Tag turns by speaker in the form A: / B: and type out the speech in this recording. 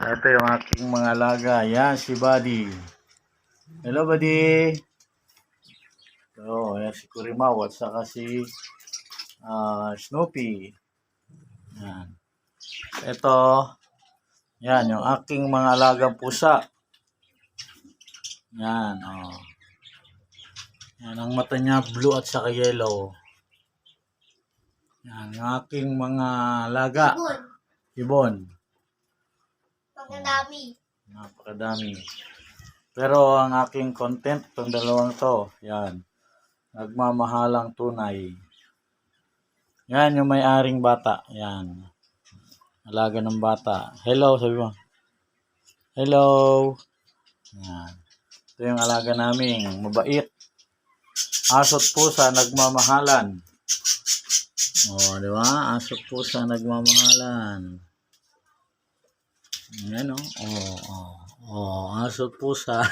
A: Ito yung aking mga alaga. Yan, si Buddy. Hello, Buddy. So, yan si Kurimaw at saka si Snoopy. Yan. Ito, yan, yung aking mga alagang pusa. Yan, oh. Yan, ang mata niya blue at saka yellow. Yan, yung aking mga alaga. Ibon.
B: Napakadami.
A: Napakadami. Pero ang aking content, itong dalawang to, yan. Nagmamahalang tunay. Yan, yung may-aring bata. Yan. Alaga ng bata. Hello, sabi mo. Hello. Yan. Ito yung alaga namin. Mabait. Aso't pusa, nagmamahalan. O, di ba? Aso't pusa, nagmamahalan. Yan, o. Aso't pusa.